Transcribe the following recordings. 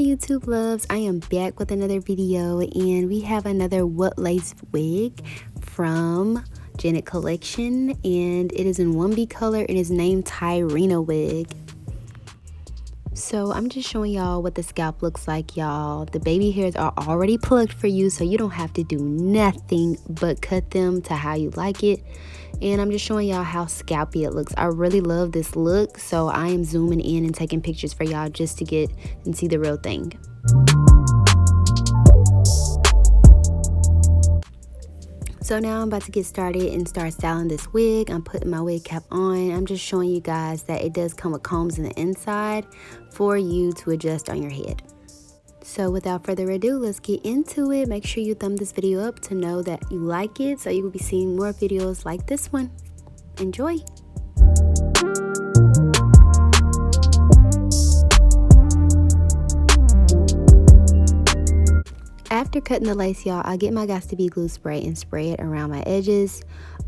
YouTube loves, I am back with another video, and we have another what lace wig from Janet Collection, and it is in 1B color and is named Tyrina wig. So I'm just showing y'all what the scalp looks like, y'all. The baby hairs are already plucked for you, so you don't have to do nothing but cut them to how you like it. And I'm just showing y'all how scalpy it looks. I really love this look, so I am zooming in and taking pictures for y'all just to get and see the real thing. So now I'm about to get started and start styling this wig. I'm putting my wig cap on. I'm just showing you guys that it does come with combs in the inside for you to adjust on your head. So without further ado, let's get into it. Make sure you thumb this video up to know that you like it, so you will be seeing more videos like this one. Enjoy! After cutting the lace, y'all, I get my Got2b glue spray and spray it around my edges.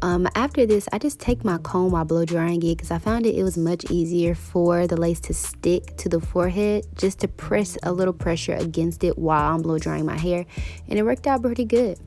After this, I just take my comb while blow drying it because I found it was much easier for the lace to stick to the forehead, just to press a little pressure against it while I'm blow drying my hair, and it worked out pretty good.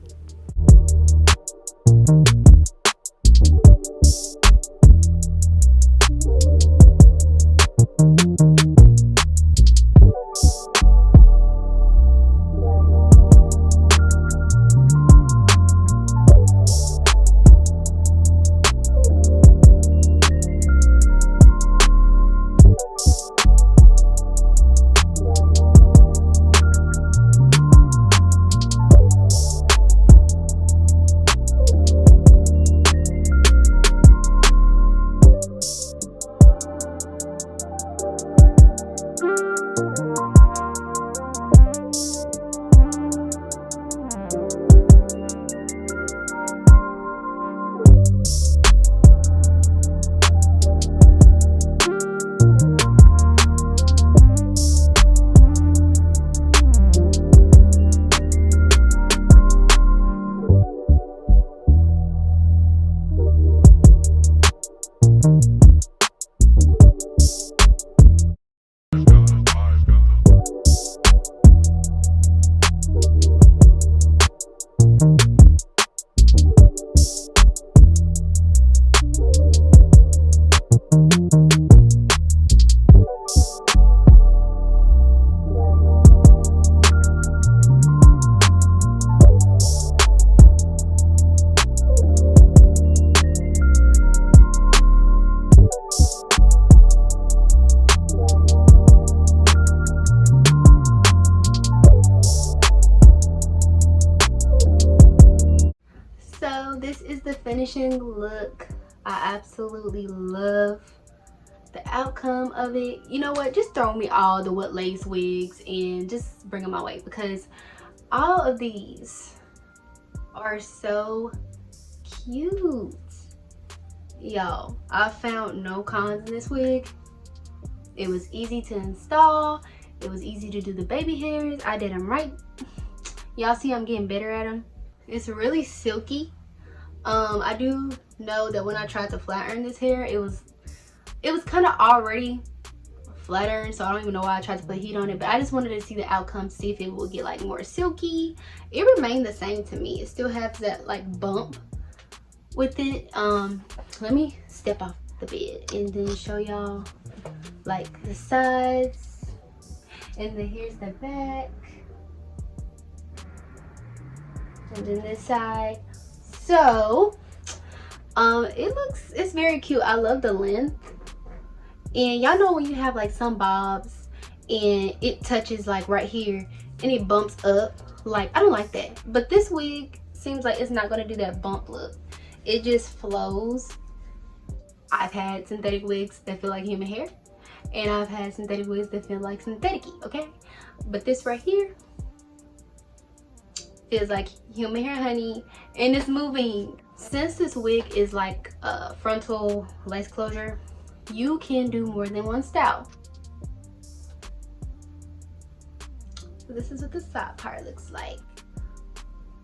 This is the finishing look. I absolutely love the outcome of it. You know what, just throw me all the what lace wigs and just bring them my way, because all of these are so cute. Yo, I found no cons in this wig. It was easy to install, it was easy to do the baby hairs. I did them right. Y'all see I'm getting better at them. It's really silky. I do know that when I tried to flat iron this hair, it was kind of already flat ironed, so I don't even know why I tried to put heat on it, but I just wanted to see the outcome, see if it will get like more silky. It remained the same to me. It still has that like bump with it. Let me step off the bed and then show y'all like the sides, and then here's the back, and then this side. So it's very cute. I love the length, and y'all know when you have like some bobs and it touches like right here and it bumps up, like I don't like that. But this wig seems like it's not going to do that bump look. It just flows. I've had synthetic wigs that feel like human hair, and I've had synthetic wigs that feel like synthetic-y, okay? But this right here feels like human hair, honey, and it's moving. Since this wig is like a frontal lace closure, you can do more than one style. So this is what the side part looks like.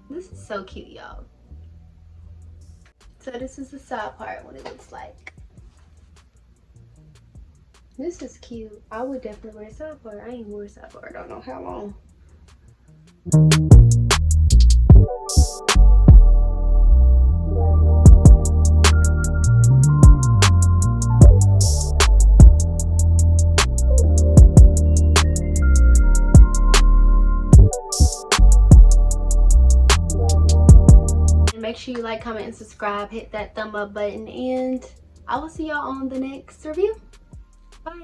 This is so cute, y'all. So this is the side part, what it looks like. This is cute. I would definitely wear a sidebar. I ain't wore a sidebar. I don't know how long. Make sure you like, comment, and subscribe. Hit that thumb up button, and I will see y'all on the next review. Bye.